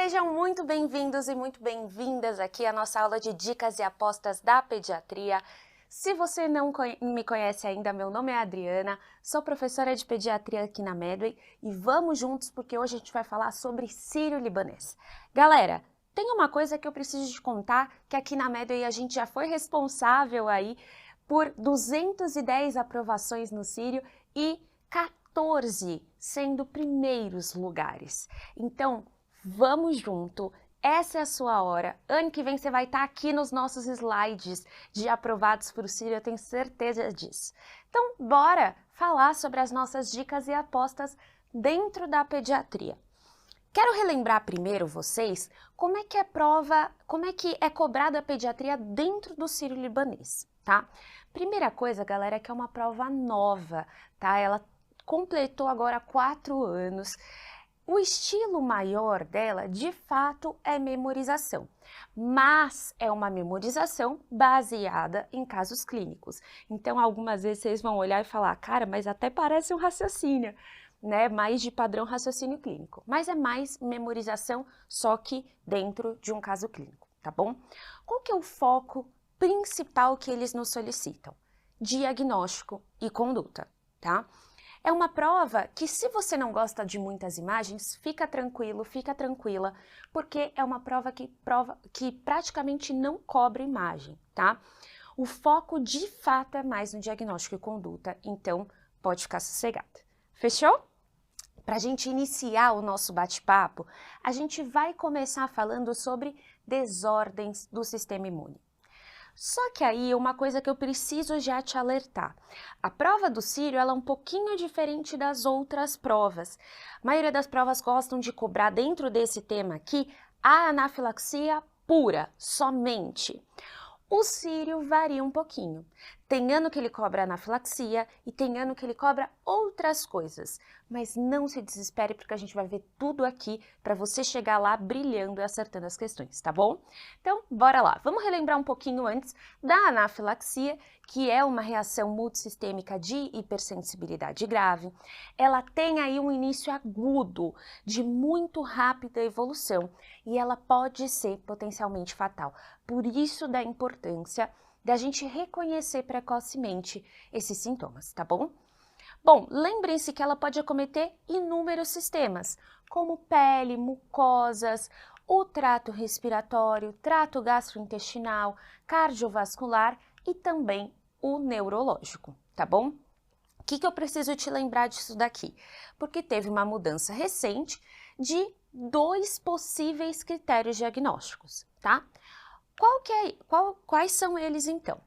Sejam muito bem-vindos e muito bem-vindas aqui à nossa aula de dicas e apostas da pediatria. Se você não me conhece ainda, meu nome é Adriana, sou professora de pediatria aqui na Medway e vamos juntos porque hoje a gente vai falar sobre sírio-libanês. Galera, tem uma coisa que eu preciso te contar, que aqui na Medway a gente já foi responsável aí por 210 aprovações no sírio e 14 sendo primeiros lugares. Então, vamos junto, essa é a sua hora. Ano que vem você vai estar aqui nos nossos slides de aprovados por sírio, eu tenho certeza disso. Então, bora falar sobre as nossas dicas e apostas dentro da pediatria. Quero relembrar primeiro vocês como é que é cobrada a pediatria dentro do sírio-libanês, tá? Primeira coisa, galera, é que é uma prova nova, tá? Ela completou agora 4 anos. O estilo maior dela, de fato, é memorização, mas é uma memorização baseada em casos clínicos. Então, algumas vezes vocês vão olhar e falar, cara, mas até parece um raciocínio, né? Mais de padrão raciocínio clínico. Mas é mais memorização, só que dentro de um caso clínico, tá bom? Qual que é o foco principal que eles nos solicitam? Diagnóstico e conduta, tá? É uma prova que, se você não gosta de muitas imagens, fica tranquilo, fica tranquila, porque é uma prova que praticamente não cobra imagem, tá? O foco, de fato, é mais no diagnóstico e conduta, então pode ficar sossegada. Fechou? Para a gente iniciar o nosso bate-papo, a gente vai começar falando sobre desordens do sistema imune. Só que aí, uma coisa que eu preciso já te alertar. A prova do sírio, ela é um pouquinho diferente das outras provas. A maioria das provas gostam de cobrar dentro desse tema aqui a anafilaxia pura, somente. O sírio varia um pouquinho. Tem ano que ele cobra anafilaxia e tem ano que ele cobra outras coisas. Mas não se desespere porque a gente vai ver tudo aqui para você chegar lá brilhando e acertando as questões, tá bom? Então, bora lá. Vamos relembrar um pouquinho antes da anafilaxia, que é uma reação multissistêmica de hipersensibilidade grave. Ela tem aí um início agudo, de muito rápida evolução, e ela pode ser potencialmente fatal. Por isso da importância da gente reconhecer precocemente esses sintomas, tá bom? Bom, lembrem-se que ela pode acometer inúmeros sistemas, como pele, mucosas, o trato respiratório, trato gastrointestinal, cardiovascular e também o neurológico, tá bom? O que eu preciso te lembrar disso daqui? Porque teve uma mudança recente de 2 possíveis critérios diagnósticos, tá? Quais são eles, então?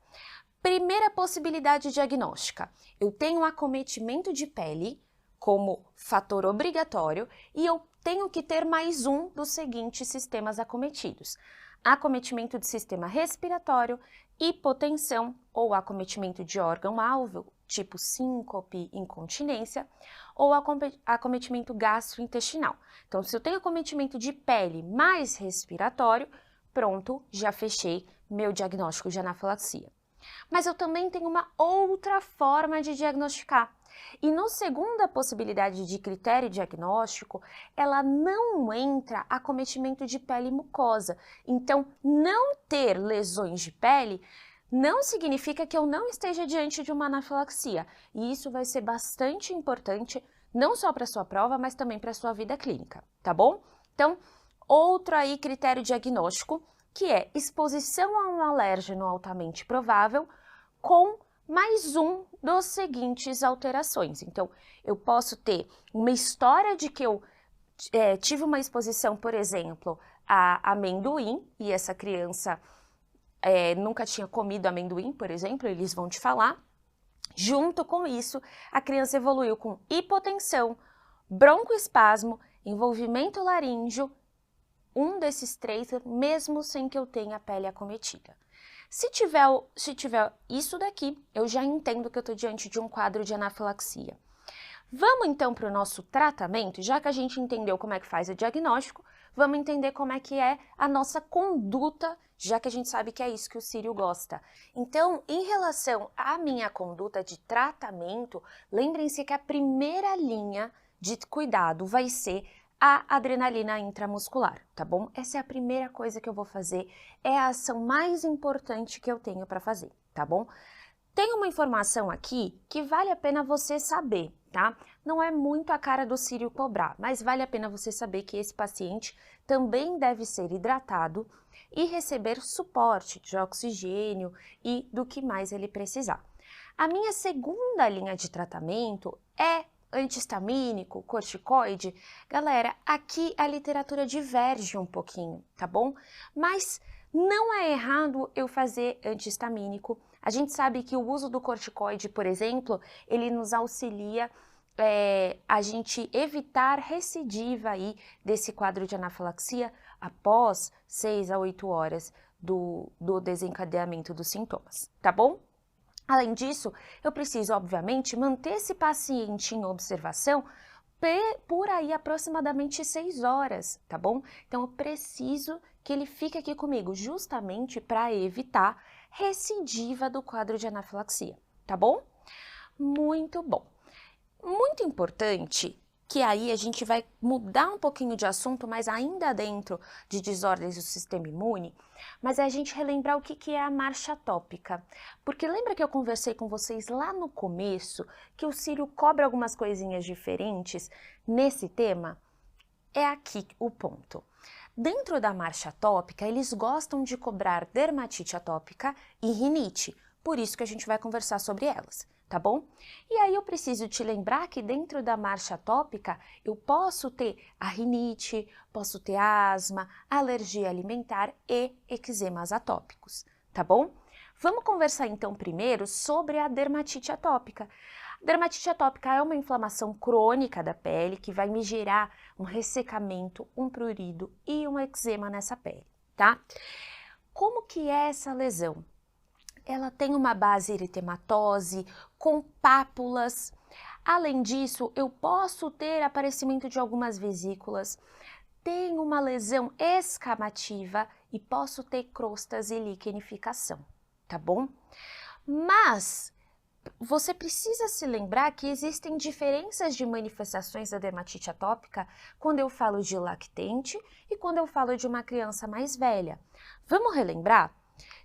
Primeira possibilidade diagnóstica, eu tenho um acometimento de pele como fator obrigatório e eu tenho que ter mais um dos seguintes sistemas acometidos. Acometimento do sistema respiratório, hipotensão ou acometimento de órgão-alvo, tipo síncope, incontinência, ou acometimento gastrointestinal. Então, se eu tenho acometimento de pele mais respiratório, pronto, já fechei meu diagnóstico de anafilaxia. Mas eu também tenho uma outra forma de diagnosticar. E na segunda possibilidade de critério diagnóstico, ela não entra acometimento de pele e mucosa. Então, não ter lesões de pele não significa que eu não esteja diante de uma anafilaxia. E isso vai ser bastante importante, não só para a sua prova, mas também para a sua vida clínica, tá bom? Então, outro aí critério diagnóstico, que é exposição a um alérgeno altamente provável com mais um dos seguintes alterações. Então, eu posso ter uma história de que eu tive uma exposição, por exemplo, a amendoim, e essa criança nunca tinha comido amendoim, por exemplo, eles vão te falar. Junto com isso, a criança evoluiu com hipotensão, broncoespasmo, envolvimento laríngeo, um desses 3, mesmo sem que eu tenha a pele acometida. Se tiver isso daqui, eu já entendo que eu estou diante de um quadro de anafilaxia. Vamos então para o nosso tratamento, já que a gente entendeu como é que faz o diagnóstico, vamos entender como é que é a nossa conduta, já que a gente sabe que é isso que o sírio gosta. Então, em relação à minha conduta de tratamento, lembrem-se que a primeira linha de cuidado vai ser a adrenalina intramuscular, tá bom? Essa é a primeira coisa que eu vou fazer, é a ação mais importante que eu tenho para fazer, tá bom? Tem uma informação aqui que vale a pena você saber, tá? Não é muito a cara do Círio cobrar, mas vale a pena você saber que esse paciente também deve ser hidratado e receber suporte de oxigênio e do que mais ele precisar. A minha segunda linha de tratamento é antihistamínico, corticoide. Galera, aqui a literatura diverge um pouquinho, tá bom? Mas não é errado eu fazer antihistamínico. A gente sabe que o uso do corticoide, por exemplo, ele nos auxilia a gente evitar recidiva aí desse quadro de anafilaxia após 6 a 8 horas do desencadeamento dos sintomas, tá bom? Além disso, eu preciso, obviamente, manter esse paciente em observação por aí aproximadamente 6 horas, tá bom? Então, eu preciso que ele fique aqui comigo, justamente para evitar recidiva do quadro de anafilaxia, tá bom? Muito bom. Muito importante que aí a gente vai mudar um pouquinho de assunto, mas ainda dentro de desordens do sistema imune, mas é a gente relembrar o que é a marcha tópica. Porque lembra que eu conversei com vocês lá no começo que o Círio cobra algumas coisinhas diferentes nesse tema? É aqui o ponto. Dentro da marcha tópica, eles gostam de cobrar dermatite atópica e rinite, por isso que a gente vai conversar sobre elas, tá bom? E aí eu preciso te lembrar que dentro da marcha tópica eu posso ter a rinite, posso ter asma, alergia alimentar e eczemas atópicos, tá bom? Vamos conversar então primeiro sobre a dermatite atópica. A dermatite atópica é uma inflamação crônica da pele que vai me gerar um ressecamento, um prurido e um eczema nessa pele, tá? Como que é essa lesão? Ela tem uma base eritematose, com pápulas. Além disso, eu posso ter aparecimento de algumas vesículas, tenho uma lesão escamativa e posso ter crostas e liquenificação, tá bom? Mas você precisa se lembrar que existem diferenças de manifestações da dermatite atópica quando eu falo de lactente e quando eu falo de uma criança mais velha. Vamos relembrar?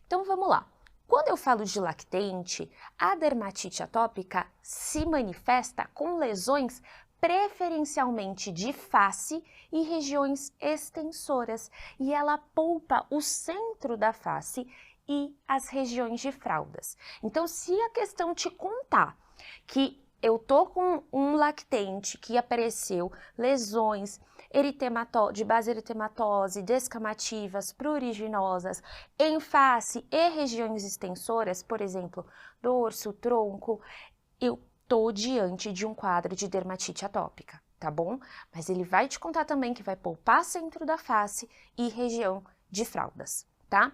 Então vamos lá. Quando eu falo de lactente, a dermatite atópica se manifesta com lesões preferencialmente de face e regiões extensoras, e ela poupa o centro da face e as regiões de fraldas. Então, se a questão te contar que eu tô com um lactente que apareceu lesões de base eritematose, descamativas, pruriginosas, em face e regiões extensoras, por exemplo, dorso, tronco, eu tô diante de um quadro de dermatite atópica, tá bom? Mas ele vai te contar também que vai poupar centro da face e região de fraldas, tá?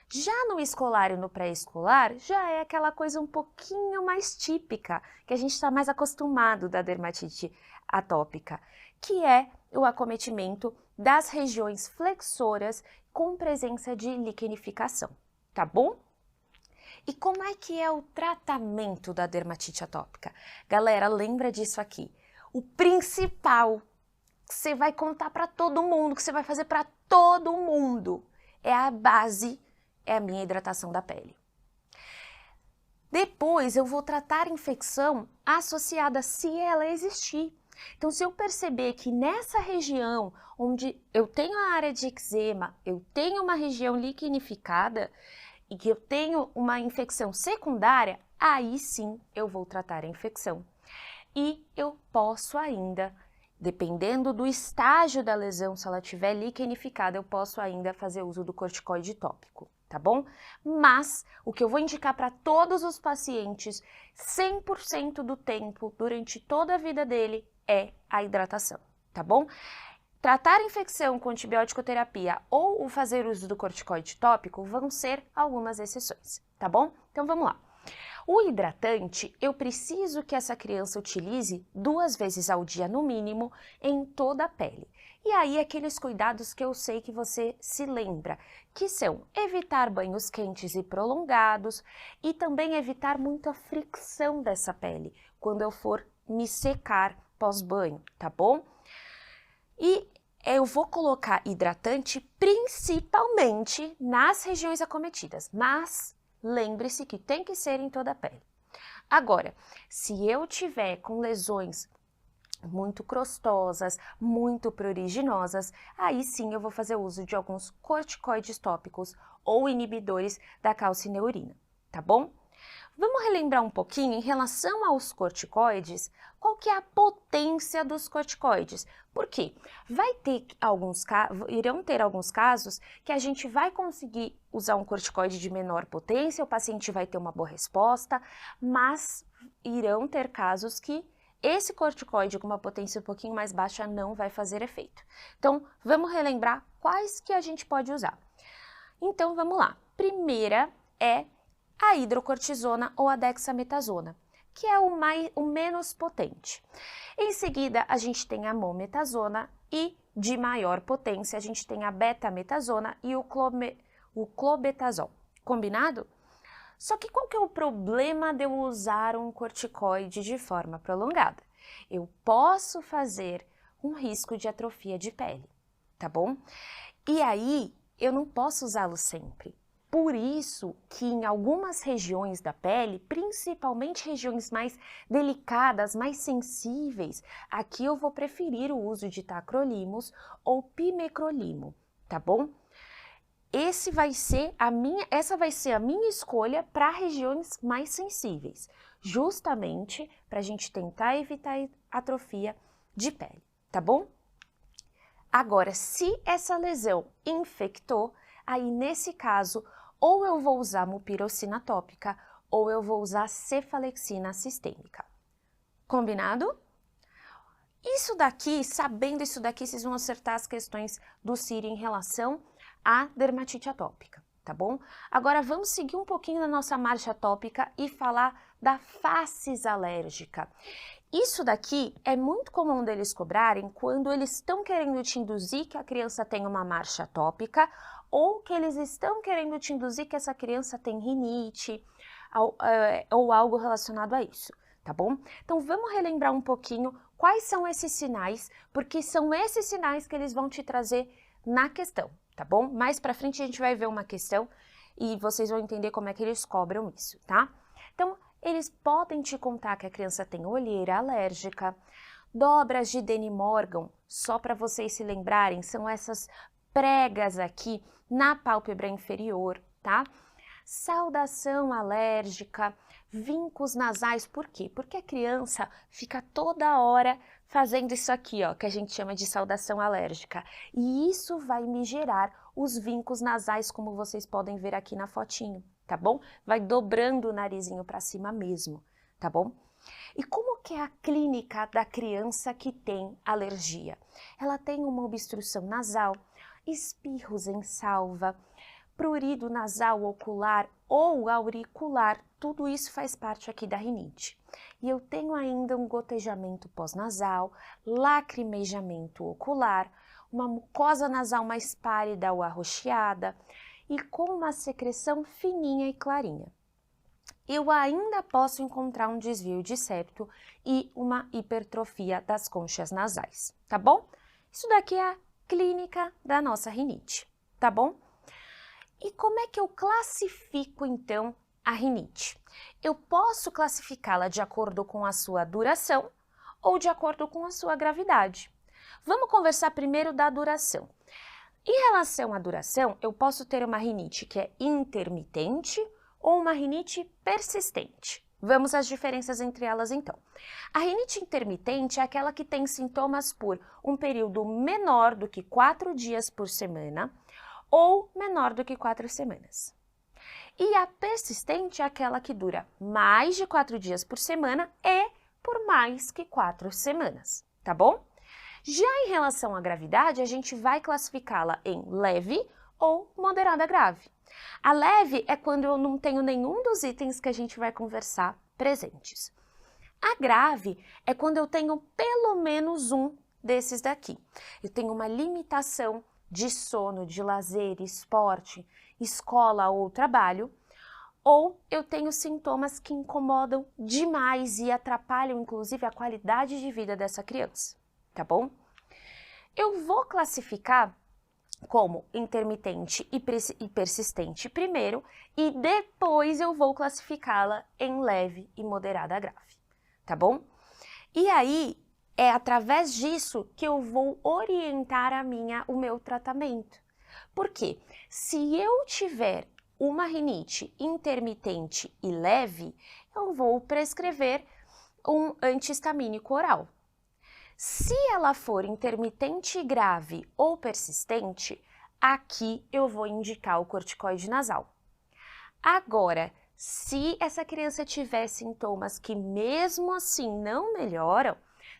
Já no escolar e no pré-escolar, já é aquela coisa um pouquinho mais típica, que a gente está mais acostumado da dermatite atópica, que é o acometimento das regiões flexoras com presença de liquenificação, tá bom? E como é que é o tratamento da dermatite atópica? Galera, lembra disso aqui. O principal que você vai contar para todo mundo, que você vai fazer para todo mundo, é a base, é a minha hidratação da pele. Depois eu vou tratar a infecção associada se ela existir. Então, se eu perceber que nessa região onde eu tenho a área de eczema, eu tenho uma região liquenificada e que eu tenho uma infecção secundária, aí sim eu vou tratar a infecção. E eu posso ainda, dependendo do estágio da lesão, se ela estiver liquenificada, eu posso ainda fazer uso do corticoide tópico, tá bom? Mas o que eu vou indicar para todos os pacientes, 100% do tempo, durante toda a vida dele, é a hidratação, tá bom? Tratar a infecção com antibiótico-terapia ou o fazer uso do corticoide tópico vão ser algumas exceções, tá bom? Então vamos lá. O hidratante, eu preciso que essa criança utilize 2 vezes ao dia no mínimo em toda a pele. E aí aqueles cuidados que eu sei que você se lembra, que são evitar banhos quentes e prolongados e também evitar muita fricção dessa pele quando eu for me secar pós-banho, tá bom? E eu vou colocar hidratante principalmente nas regiões acometidas, mas lembre-se que tem que ser em toda a pele. Agora, se eu tiver com lesões muito crostosas, muito pruriginosas, aí sim eu vou fazer uso de alguns corticoides tópicos ou inibidores da calcineurina, tá bom? Vamos relembrar um pouquinho em relação aos corticoides, qual que é a potência dos corticoides? Por quê? Irão ter alguns casos que a gente vai conseguir usar um corticoide de menor potência, o paciente vai ter uma boa resposta, mas irão ter casos que esse corticoide com uma potência um pouquinho mais baixa não vai fazer efeito. Então, vamos relembrar quais que a gente pode usar. Então, vamos lá. Primeira é a hidrocortisona ou a dexametasona, que é o menos potente. Em seguida, a gente tem a mometasona e, de maior potência, a gente tem a betametasona e o clobetasol. Combinado? Só que qual que é o problema de eu usar um corticoide de forma prolongada? Eu posso fazer um risco de atrofia de pele, tá bom? E aí, eu não posso usá-lo sempre. Por isso que em algumas regiões da pele, principalmente regiões mais delicadas, mais sensíveis, aqui eu vou preferir o uso de tacrolimus ou pimecrolimo, tá bom? Essa vai ser a minha escolha para regiões mais sensíveis, justamente para a gente tentar evitar a atrofia de pele, tá bom? Agora, se essa lesão infectou, aí nesse caso, ou eu vou usar mupirocina tópica, ou eu vou usar cefalexina sistêmica. Combinado? Sabendo isso daqui, vocês vão acertar as questões do CIRI em relação à dermatite atópica, tá bom? Agora vamos seguir um pouquinho na nossa marcha atópica e falar da fascis alérgica. Isso daqui é muito comum deles cobrarem quando eles estão querendo te induzir que a criança tem uma marcha atópica ou que eles estão querendo te induzir que essa criança tem rinite ou algo relacionado a isso, tá bom? Então vamos relembrar um pouquinho quais são esses sinais, porque são esses sinais que eles vão te trazer na questão, tá bom? Mais pra frente a gente vai ver uma questão e vocês vão entender como é que eles cobram isso, tá? Então, eles podem te contar que a criança tem olheira alérgica, dobras de Denny-Morgan, só para vocês se lembrarem, são essas pregas aqui na pálpebra inferior, tá? Saudação alérgica, vincos nasais, por quê? Porque a criança fica toda hora fazendo isso aqui, ó, que a gente chama de saudação alérgica. E isso vai me gerar os vincos nasais, como vocês podem ver aqui na fotinho, tá bom? Vai dobrando o narizinho para cima mesmo, tá bom? E como que é a clínica da criança que tem alergia? Ela tem uma obstrução nasal, espirros em salva, prurido nasal ocular ou auricular, tudo isso faz parte aqui da rinite. E eu tenho ainda um gotejamento pós-nasal, lacrimejamento ocular, uma mucosa nasal mais pálida ou arroxeada e com uma secreção fininha e clarinha. Eu ainda posso encontrar um desvio de septo e uma hipertrofia das conchas nasais, tá bom? Isso daqui é a clínica da nossa rinite, tá bom? E como é que eu classifico, então, a rinite? Eu posso classificá-la de acordo com a sua duração ou de acordo com a sua gravidade. Vamos conversar primeiro da duração. Em relação à duração, eu posso ter uma rinite que é intermitente ou uma rinite persistente. Vamos às diferenças entre elas, então. A rinite intermitente é aquela que tem sintomas por um período menor do que 4 dias por semana, ou menor do que 4 semanas. E a persistente é aquela que dura mais de 4 dias por semana e por mais que 4 semanas, tá bom? Já em relação à gravidade, a gente vai classificá-la em leve ou moderada grave. A leve é quando eu não tenho nenhum dos itens que a gente vai conversar presentes. A grave é quando eu tenho pelo menos um desses daqui. Eu tenho uma limitação de sono, de lazer, esporte, escola ou trabalho, ou eu tenho sintomas que incomodam demais e atrapalham, inclusive, a qualidade de vida dessa criança, tá bom? Eu vou classificar como intermitente e persistente primeiro, e depois eu vou classificá-la em leve e moderada grave, tá bom? E aí, é através disso que eu vou orientar o meu tratamento. Por quê? Se eu tiver uma rinite intermitente e leve, eu vou prescrever um anti-histamínico oral. Se ela for intermitente grave ou persistente, aqui eu vou indicar o corticoide nasal. Agora, se essa criança tiver sintomas que mesmo assim não melhoram,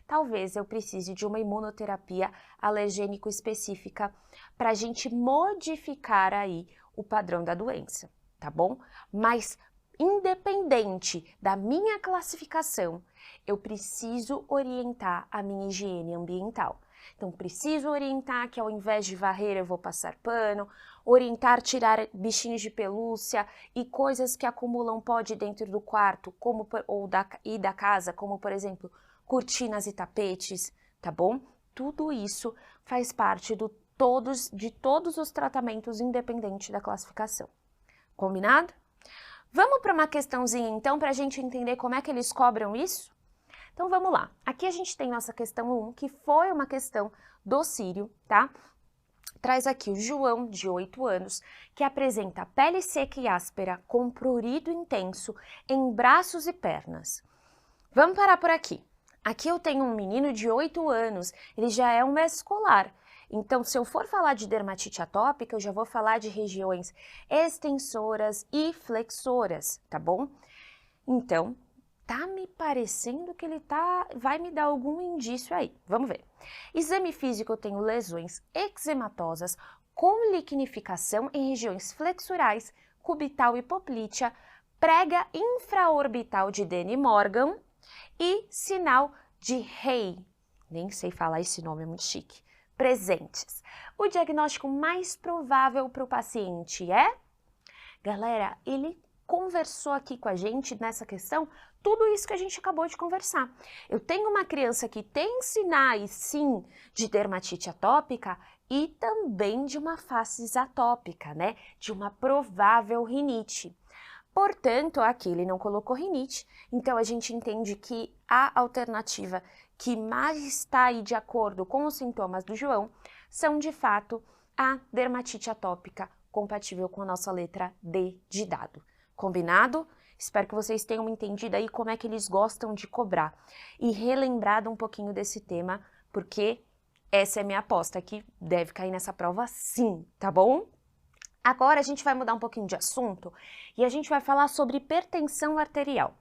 talvez eu precise de uma imunoterapia alergênico específica para a gente modificar aí o padrão da doença, tá bom? Mas independente da minha classificação, eu preciso orientar a minha higiene ambiental. Então, preciso orientar que ao invés de varrer eu vou passar pano, orientar tirar bichinhos de pelúcia e coisas que acumulam pó de dentro do quarto e da casa, como por exemplo, cortinas e tapetes, tá bom? Tudo isso faz parte de todos os tratamentos independente da classificação. Combinado? Vamos para uma questãozinha então para a gente entender como é que eles cobram isso? Então vamos lá. Aqui a gente tem nossa questão 1, que foi uma questão do Sírio, tá? Traz aqui o João, de 8 anos, que apresenta pele seca e áspera com prurido intenso em braços e pernas. Vamos parar por aqui. Aqui eu tenho um menino de 8 anos, ele já é um mês escolar. Então, se eu for falar de dermatite atópica, eu já vou falar de regiões extensoras e flexoras, tá bom? Então, tá me parecendo que ele vai me dar algum indício aí. Vamos ver. Exame físico, eu tenho lesões eczematosas com liquinificação em regiões flexurais, cubital e poplítea, prega infraorbital de Denny Morgan e sinal de Rey. Nem sei falar esse nome, é muito chique. Presentes. O diagnóstico mais provável para o paciente é? Galera, ele conversou aqui com a gente nessa questão tudo isso que a gente acabou de conversar. Eu tenho uma criança que tem sinais, sim, de dermatite atópica e também de uma fascies atópica, né? De uma provável rinite. Portanto, aqui ele não colocou rinite, então a gente entende que a alternativa que mais está aí de acordo com os sintomas do João são, de fato, a dermatite atópica compatível com a nossa letra D de dado. Combinado? Espero que vocês tenham entendido aí como é que eles gostam de cobrar e relembrado um pouquinho desse tema, porque essa é minha aposta que deve cair nessa prova sim, tá bom? Agora a gente vai mudar um pouquinho de assunto e a gente vai falar sobre hipertensão arterial.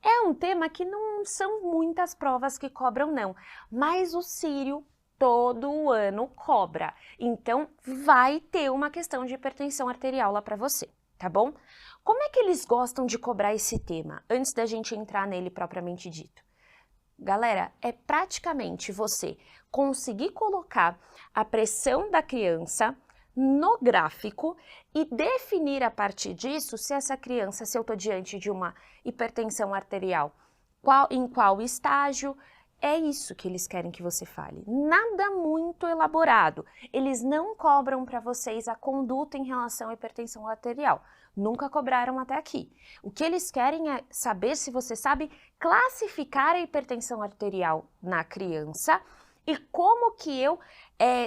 É um tema que não são muitas provas que cobram não, mas o Sírio todo ano cobra, então vai ter uma questão de hipertensão arterial lá para você, tá bom? Como é que eles gostam de cobrar esse tema, antes da gente entrar nele propriamente dito? Galera, é praticamente você conseguir colocar a pressão da criança no gráfico e definir a partir disso se essa criança, se eu estou diante de uma hipertensão arterial, em qual estágio. É isso que eles querem que você fale. Nada muito elaborado. Eles não cobram para vocês a conduta em relação à hipertensão arterial. Nunca cobraram até aqui. O que eles querem é saber se você sabe classificar a hipertensão arterial na criança e como que eu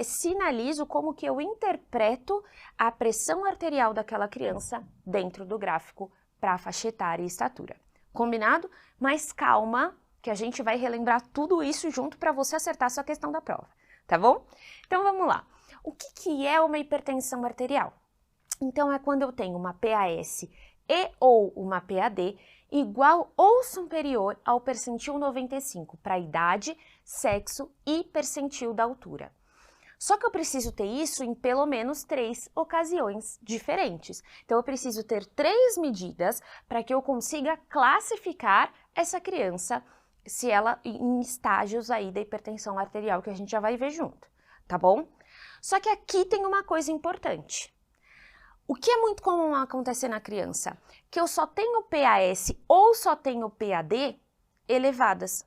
sinalizo, como que eu interpreto a pressão arterial daquela criança dentro do gráfico para faixa etária e estatura. Combinado? Mas calma, que a gente vai relembrar tudo isso junto para você acertar a sua questão da prova, tá bom? Então vamos lá. O que é uma hipertensão arterial? Então é quando eu tenho uma PAS e ou uma PAD igual ou superior ao percentil 95 para idade, sexo e percentil da altura. Só que eu preciso ter isso em pelo menos 3 ocasiões diferentes. Então eu preciso ter 3 medidas para que eu consiga classificar essa criança se ela em estágios aí da hipertensão arterial que a gente já vai ver junto, tá bom? Só que aqui tem uma coisa importante. O que é muito comum acontecer na criança? Que eu só tenho PAS ou só tenho PAD elevadas.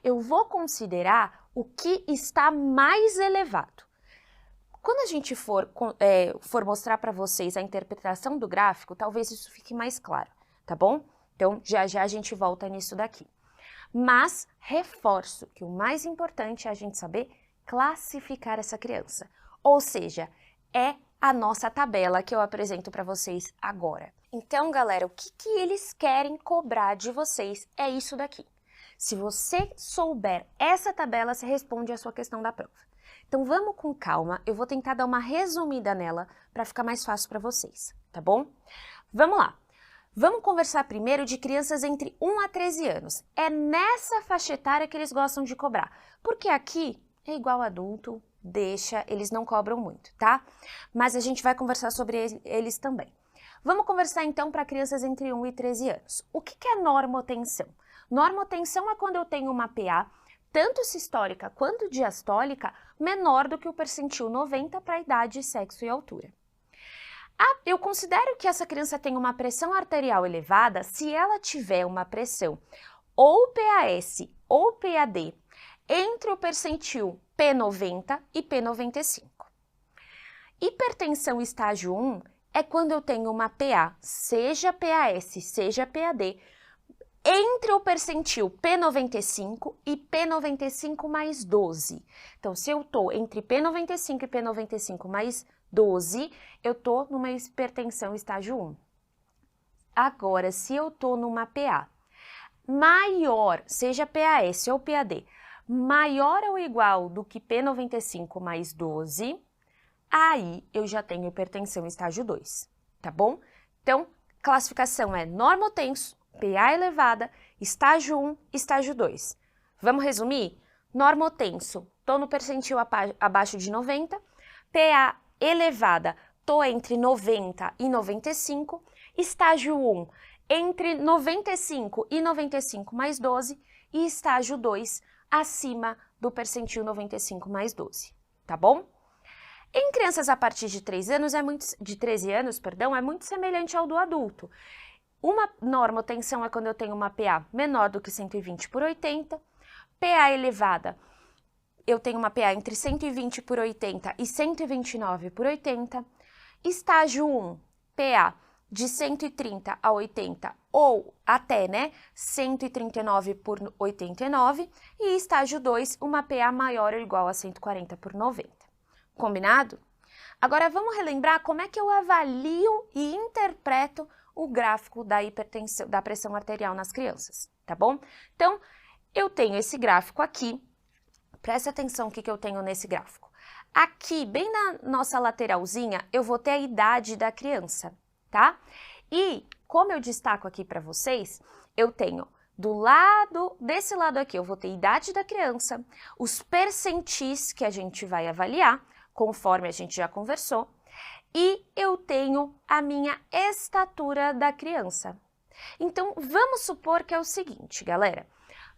Eu vou considerar o que está mais elevado. Quando a gente for mostrar para vocês a interpretação do gráfico, talvez isso fique mais claro, tá bom? Então, já já a gente volta nisso daqui. Mas reforço que o mais importante é a gente saber classificar essa criança. Ou seja, é a nossa tabela que eu apresento para vocês agora. Então, galera, o que eles querem cobrar de vocês é isso daqui. Se você souber essa tabela, você responde a sua questão da prova. Então, vamos com calma, eu vou tentar dar uma resumida nela para ficar mais fácil para vocês, tá bom? Vamos lá. Vamos conversar primeiro de crianças entre 1 a 13 anos. É nessa faixa etária que eles gostam de cobrar, porque aqui é igual adulto, deixa, eles não cobram muito, tá? Mas a gente vai conversar sobre eles também. Vamos conversar então para crianças entre 1 e 13 anos. O que é normotensão? Normotensão é quando eu tenho uma PA, tanto sistólica quanto diastólica, menor do que o percentil 90 para a idade, sexo e altura. Eu considero que essa criança tem uma pressão arterial elevada se ela tiver uma pressão ou PAS ou PAD entre o percentil P90 e P95. Hipertensão estágio 1 é quando eu tenho uma PA, seja PAS, seja PAD, entre o percentil P95 e P95 mais 12. Então, se eu estou entre P95 e P95 mais 12, eu estou numa hipertensão estágio 1. Agora, se eu estou numa PA maior, seja PAS ou PAD, maior ou igual do que P95 mais 12, aí eu já tenho hipertensão estágio 2, tá bom? Então, classificação é normotenso, PA elevada, estágio 1, estágio 2. Vamos resumir? Normotenso, estou no percentil abaixo de 90, PA elevada, estou entre 90 e 95, estágio 1, entre 95 e 95 mais 12, e estágio 2, acima do percentil 95 mais 12, tá bom? Em crianças a partir de 13 anos, é muito semelhante ao do adulto. Uma normotensão é quando eu tenho uma PA menor do que 120 por 80, PA elevada, eu tenho uma PA entre 120 por 80 e 129 por 80, estágio 1, PA de 130 a 80 ou até, 139 por 89, e estágio 2, uma PA maior ou igual a 140 por 90. Combinado? Agora vamos relembrar como é que eu avalio e interpreto o gráfico da hipertensão, da pressão arterial nas crianças, tá bom? Então, eu tenho esse gráfico aqui, presta atenção o que eu tenho nesse gráfico. Aqui, bem na nossa lateralzinha, eu vou ter a idade da criança, tá? E, como eu destaco aqui para vocês, eu tenho desse lado aqui, eu vou ter a idade da criança, os percentis que a gente vai avaliar, conforme a gente já conversou, e eu tenho a minha estatura da criança. Então, vamos supor que é o seguinte, galera.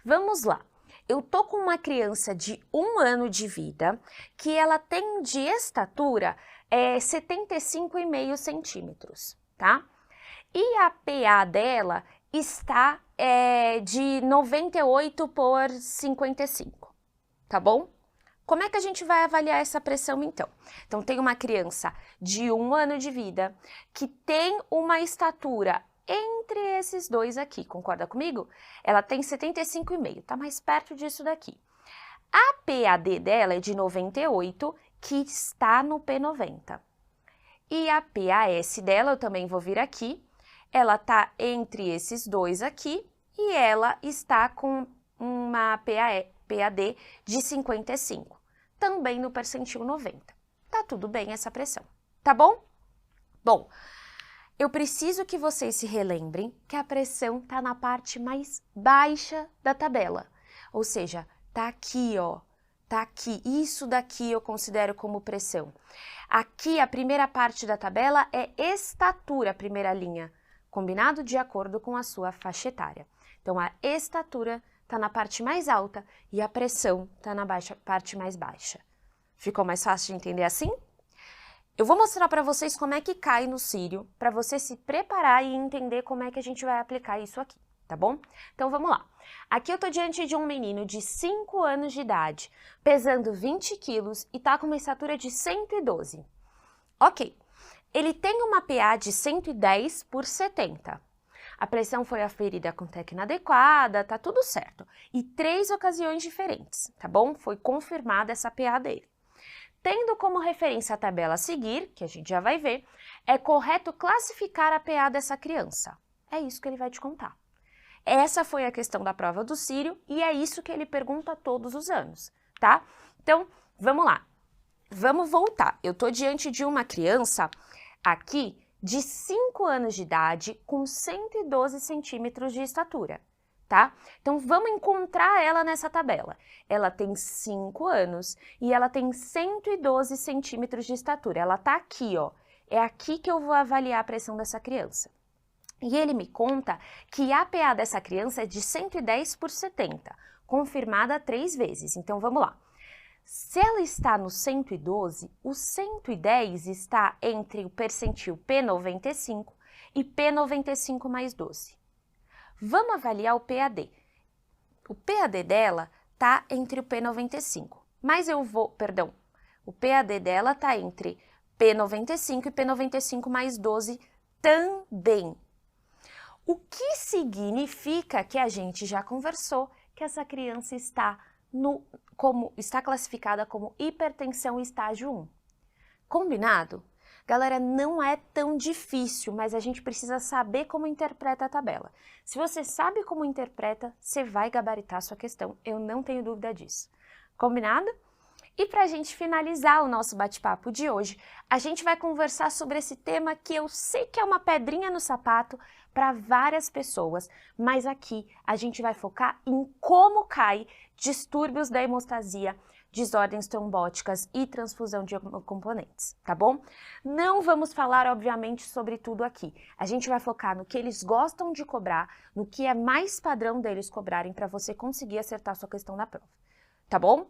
Vamos lá. Eu tô com uma criança de 1 ano de vida, que ela tem de estatura 75,5 centímetros, tá? E a PA dela está de 98 por 55, tá bom? Como é que a gente vai avaliar essa pressão, então? Então, tem uma criança de 1 ano de vida que tem uma estatura entre esses dois aqui, concorda comigo? Ela tem 75,5, tá mais perto disso daqui. A PAD dela é de 98, que está no P90. E a PAS dela, eu também vou vir aqui, ela tá entre esses dois aqui e ela está com uma PAD de 55, também no percentil 90. Tá tudo bem essa pressão, tá bom? Bom, eu preciso que vocês se relembrem que a pressão tá na parte mais baixa da tabela, ou seja, tá aqui, ó, tá aqui, isso daqui eu considero como pressão. Aqui a primeira parte da tabela é estatura, a primeira linha, combinado de acordo com a sua faixa etária. Então, a estatura está na parte mais alta e a pressão está na parte mais baixa. Ficou mais fácil de entender assim? Eu vou mostrar para vocês como é que cai no cílio, para você se preparar e entender como é que a gente vai aplicar isso aqui, tá bom? Então vamos lá. Aqui eu tô diante de um menino de 5 anos de idade, pesando 20 quilos e tá com uma estatura de 112. Ok, ele tem uma PA de 110 por 70. A pressão foi aferida com técnica adequada, tá tudo certo. E 3 ocasiões diferentes, tá bom? Foi confirmada essa PA dele. Tendo como referência a tabela a seguir, que a gente já vai ver, é correto classificar a PA dessa criança. É isso que ele vai te contar. Essa foi a questão da prova do Círio e é isso que ele pergunta todos os anos, tá? Então, vamos lá. Vamos voltar. Eu tô diante de uma criança aqui de 5 anos de idade com 112 centímetros de estatura, tá? Então, vamos encontrar ela nessa tabela. Ela tem 5 anos e ela tem 112 centímetros de estatura. Ela tá aqui, ó. É aqui que eu vou avaliar a pressão dessa criança. E ele me conta que a PA dessa criança é de 110 por 70, confirmada 3 vezes. Então, vamos lá. Se ela está no 112, o 110 está entre o percentil P95 e P95 mais 12. Vamos avaliar o PAD. O PAD dela está entre o P95, mas o PAD dela está entre P95 e P95 mais 12 também. O que significa que a gente já conversou que essa criança está classificada como hipertensão estágio 1. Combinado? Galera, não é tão difícil, mas a gente precisa saber como interpreta a tabela. Se você sabe como interpreta, você vai gabaritar a sua questão, eu não tenho dúvida disso. Combinado? E para a gente finalizar o nosso bate-papo de hoje, a gente vai conversar sobre esse tema que eu sei que é uma pedrinha no sapato para várias pessoas, mas aqui a gente vai focar em como cai distúrbios da hemostasia, desordens trombóticas e transfusão de componentes, tá bom? Não vamos falar, obviamente, sobre tudo aqui. A gente vai focar no que eles gostam de cobrar, no que é mais padrão deles cobrarem para você conseguir acertar sua questão na prova, tá bom?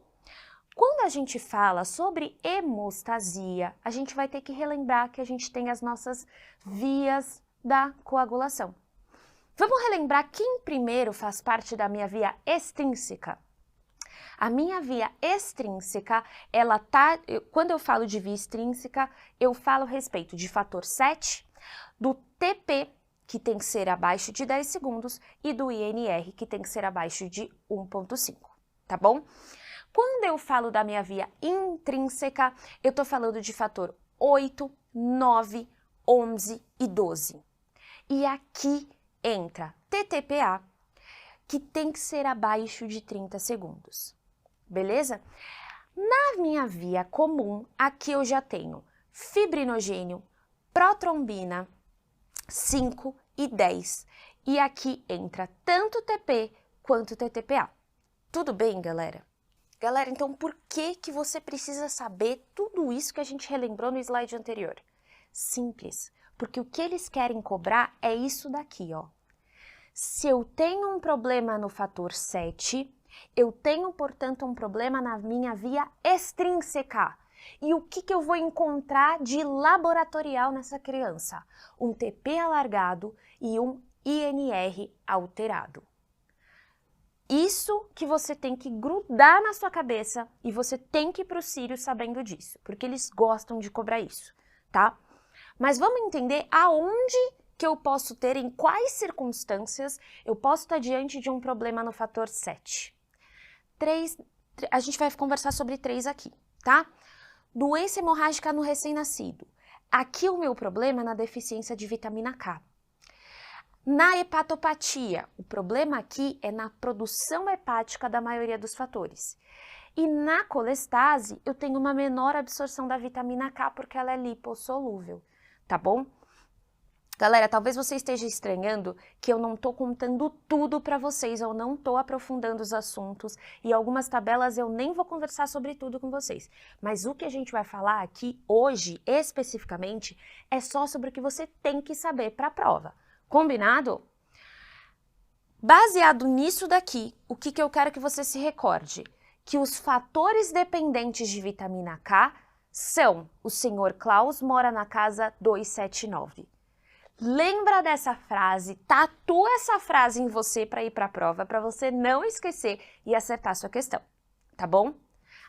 Quando a gente fala sobre hemostasia, a gente vai ter que relembrar que a gente tem as nossas vias da coagulação. Vamos relembrar quem primeiro faz parte da minha via extrínseca? A minha via extrínseca, quando eu falo de via extrínseca, eu falo a respeito de fator 7, do TP, que tem que ser abaixo de 10 segundos, e do INR, que tem que ser abaixo de 1,5, tá bom? Quando eu falo da minha via intrínseca, eu estou falando de fator 8, 9, 11 e 12. E aqui entra TTPA, que tem que ser abaixo de 30 segundos. Beleza? Na minha via comum, aqui eu já tenho fibrinogênio, protrombina, 5 e 10. E aqui entra tanto TP quanto TTPA. Tudo bem, galera? Galera, então por que você precisa saber tudo isso que a gente relembrou no slide anterior? Simples, porque o que eles querem cobrar é isso daqui, ó. Se eu tenho um problema no fator 7, eu tenho, portanto, um problema na minha via extrínseca. E o que eu vou encontrar de laboratorial nessa criança? Um TP alargado e um INR alterado. Isso que você tem que grudar na sua cabeça e você tem que ir para o Círio sabendo disso, porque eles gostam de cobrar isso, tá? Mas vamos entender aonde que eu posso ter, em quais circunstâncias eu posso estar diante de um problema no fator 7. A gente vai conversar sobre 3 aqui, tá? Doença hemorrágica no recém-nascido. Aqui o meu problema é na deficiência de vitamina K. Na hepatopatia, o problema aqui é na produção hepática da maioria dos fatores. E na colestase, eu tenho uma menor absorção da vitamina K porque ela é lipossolúvel, tá bom? Galera, talvez você esteja estranhando que eu não estou contando tudo para vocês, eu não estou aprofundando os assuntos e algumas tabelas eu nem vou conversar sobre tudo com vocês. Mas o que a gente vai falar aqui hoje, especificamente, é só sobre o que você tem que saber para a prova. Combinado? Baseado nisso daqui, o que eu quero que você se recorde? Que os fatores dependentes de vitamina K são o senhor Klaus mora na casa 279. Lembra dessa frase, tatua essa frase em você para ir para a prova, para você não esquecer e acertar a sua questão, tá bom?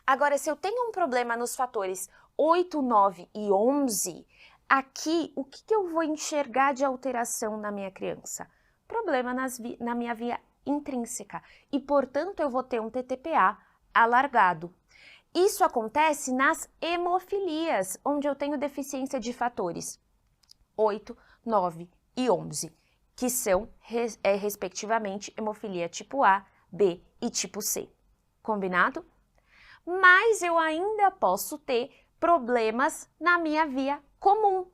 Agora, se eu tenho um problema nos fatores 8, 9 e 11, aqui, o que eu vou enxergar de alteração na minha criança? Problema na minha via intrínseca e, portanto, eu vou ter um TTPA alargado. Isso acontece nas hemofilias, onde eu tenho deficiência de fatores 8, 9 e 11, que são, respectivamente, hemofilia tipo A, B e tipo C. Combinado? Mas eu ainda posso ter problemas na minha via comum.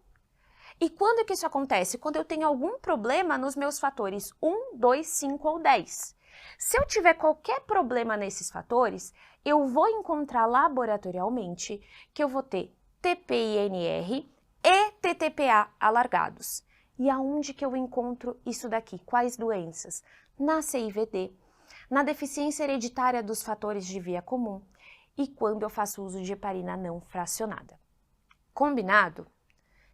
E quando que isso acontece? Quando eu tenho algum problema nos meus fatores 1, 2, 5 ou 10. Se eu tiver qualquer problema nesses fatores, eu vou encontrar laboratorialmente que eu vou ter TPINR e TTPA alargados. E aonde que eu encontro isso daqui? Quais doenças? Na CIVD, na deficiência hereditária dos fatores de via comum e quando eu faço uso de heparina não fracionada. Combinado?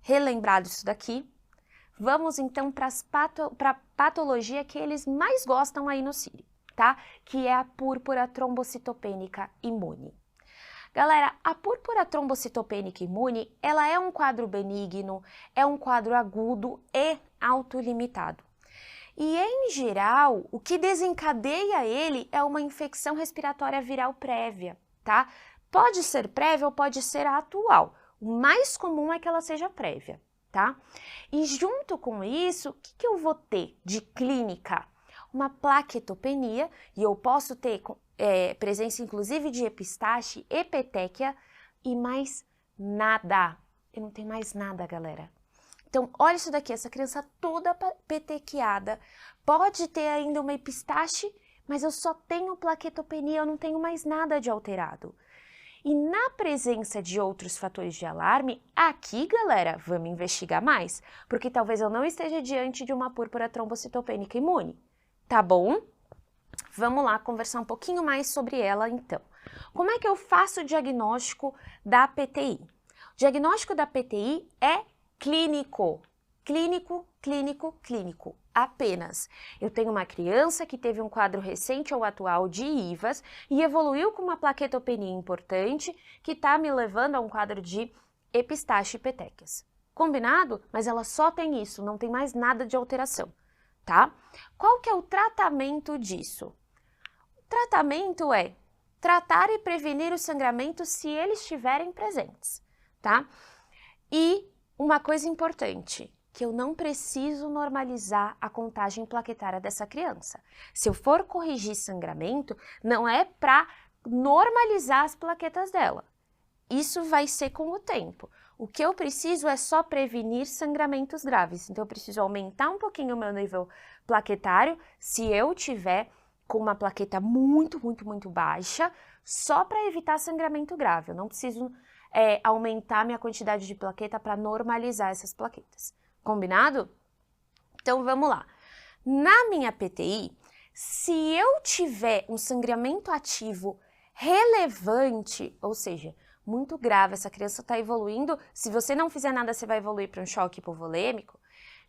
Relembrado isso daqui, vamos então para a patologia que eles mais gostam aí no Sírio, tá? Que é a púrpura trombocitopênica imune. Galera, a púrpura trombocitopênica imune, ela é um quadro benigno, é um quadro agudo e autolimitado. E, em geral, o que desencadeia ele é uma infecção respiratória viral prévia, tá? Pode ser prévia ou pode ser atual. O mais comum é que ela seja prévia, tá? E junto com isso, o que eu vou ter de clínica? Uma plaquetopenia, e eu posso ter presença inclusive de epistaxe, epetéquia e mais nada. Eu não tenho mais nada, galera. Então, olha isso daqui, essa criança toda petequiada, pode ter ainda uma epistaxe, mas eu só tenho plaquetopenia, eu não tenho mais nada de alterado. E na presença de outros fatores de alarme, aqui, galera, vamos investigar mais, porque talvez eu não esteja diante de uma púrpura trombocitopênica imune, tá bom? Vamos lá conversar um pouquinho mais sobre ela, então. Como é que eu faço o diagnóstico da PTI? O diagnóstico da PTI é clínico. Clínico, clínico, clínico. Apenas. Eu tenho uma criança que teve um quadro recente ou atual de IVAS e evoluiu com uma plaquetopenia importante que está me levando a um quadro de epistaxe e petequias. Combinado? Mas ela só tem isso, não tem mais nada de alteração, tá? Qual que é o tratamento disso? O tratamento é tratar e prevenir o sangramento se eles estiverem presentes, tá? E uma coisa importante, que eu não preciso normalizar a contagem plaquetária dessa criança. Se eu for corrigir sangramento, não é para normalizar as plaquetas dela. Isso vai ser com o tempo. O que eu preciso é só prevenir sangramentos graves. Então, eu preciso aumentar um pouquinho o meu nível plaquetário se eu tiver com uma plaqueta muito, muito, muito baixa, só para evitar sangramento grave. Eu não preciso aumentar minha quantidade de plaqueta para normalizar essas plaquetas. Combinado? Então, vamos lá. Na minha PTI, se eu tiver um sangramento ativo relevante, ou seja, muito grave, essa criança está evoluindo, se você não fizer nada, você vai evoluir para um choque hipovolêmico,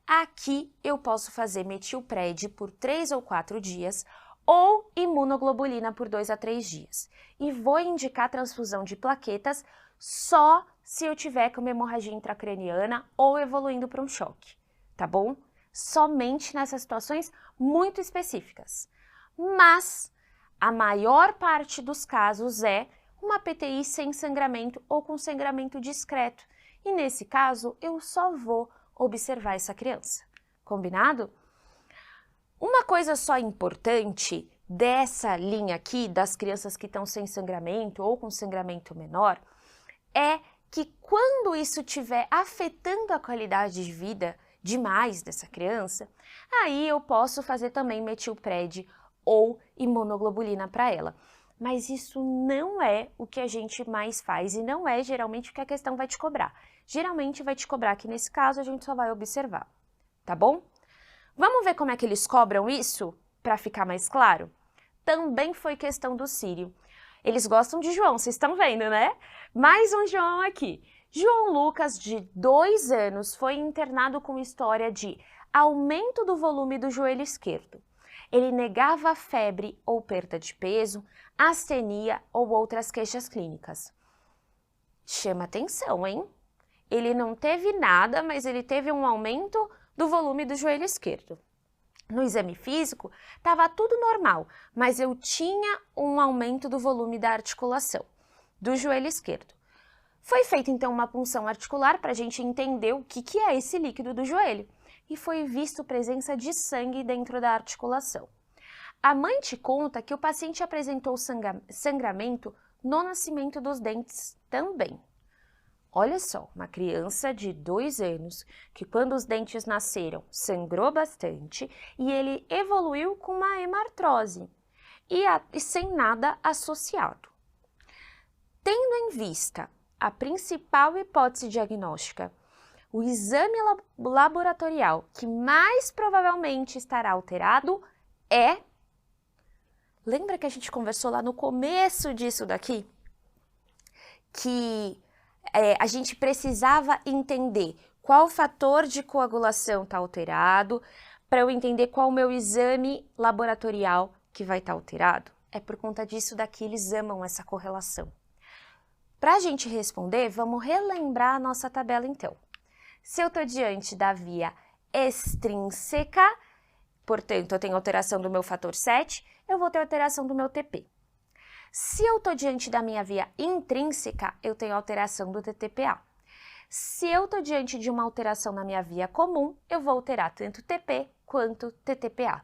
aqui eu posso fazer metilpred por 3 ou 4 dias ou imunoglobulina por 2 a 3 dias. E vou indicar transfusão de plaquetas só se eu tiver com uma hemorragia intracraniana ou evoluindo para um choque, tá bom? Somente nessas situações muito específicas. Mas a maior parte dos casos é uma PTI sem sangramento ou com sangramento discreto. E nesse caso, eu só vou observar essa criança. Combinado? Uma coisa só importante dessa linha aqui, das crianças que estão sem sangramento ou com sangramento menor, é que quando isso estiver afetando a qualidade de vida demais dessa criança, aí eu posso fazer também metilpred ou imunoglobulina para ela. Mas isso não é o que a gente mais faz e não é geralmente o que a questão vai te cobrar. Geralmente vai te cobrar que nesse caso a gente só vai observar, tá bom? Vamos ver como é que eles cobram isso para ficar mais claro? Também foi questão do Sírio. Eles gostam de João, vocês estão vendo, né? Mais um João aqui. João Lucas, de 2 anos, foi internado com história de aumento do volume do joelho esquerdo. Ele negava febre ou perda de peso, astenia ou outras queixas clínicas. Chama atenção, hein? Ele não teve nada, mas ele teve um aumento do volume do joelho esquerdo. No exame físico, estava tudo normal, mas eu tinha um aumento do volume da articulação, do joelho esquerdo. Foi feita então uma punção articular para a gente entender o que é esse líquido do joelho e foi visto presença de sangue dentro da articulação. A mãe te conta que o paciente apresentou sangramento no nascimento dos dentes também. Olha só, uma criança de 2 anos que quando os dentes nasceram sangrou bastante e ele evoluiu com uma hemartrose e sem nada associado. Tendo em vista a principal hipótese diagnóstica, o exame laboratorial que mais provavelmente estará alterado é... Lembra que a gente conversou lá no começo disso daqui? Que a gente precisava entender qual fator de coagulação está alterado para eu entender qual o meu exame laboratorial que vai estar alterado. É por conta disso daqui, eles amam essa correlação. Para a gente responder, vamos relembrar a nossa tabela então. Se eu estou diante da via extrínseca, portanto, eu tenho alteração do meu fator 7, eu vou ter alteração do meu TP. Se eu estou diante da minha via intrínseca, eu tenho alteração do TTPA. Se eu estou diante de uma alteração na minha via comum, eu vou alterar tanto TP quanto TTPA.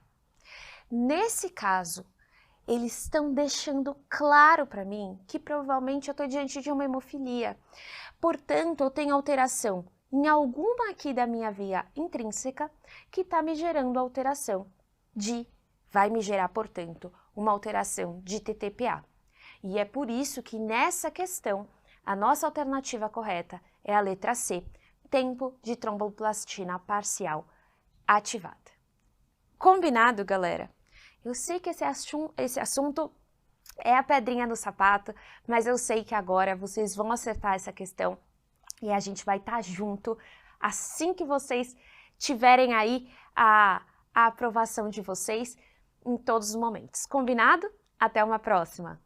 Nesse caso, eles estão deixando claro para mim que provavelmente eu estou diante de uma hemofilia. Portanto, eu tenho alteração em alguma aqui da minha via intrínseca que está me gerando alteração vai me gerar, portanto, uma alteração de TTPA. E é por isso que nessa questão, a nossa alternativa correta é a letra C, tempo de tromboplastina parcial ativada. Combinado, galera? Eu sei que esse assunto é a pedrinha no sapato, mas eu sei que agora vocês vão acertar essa questão e a gente vai estar junto assim que vocês tiverem aí a aprovação de vocês em todos os momentos. Combinado? Até uma próxima!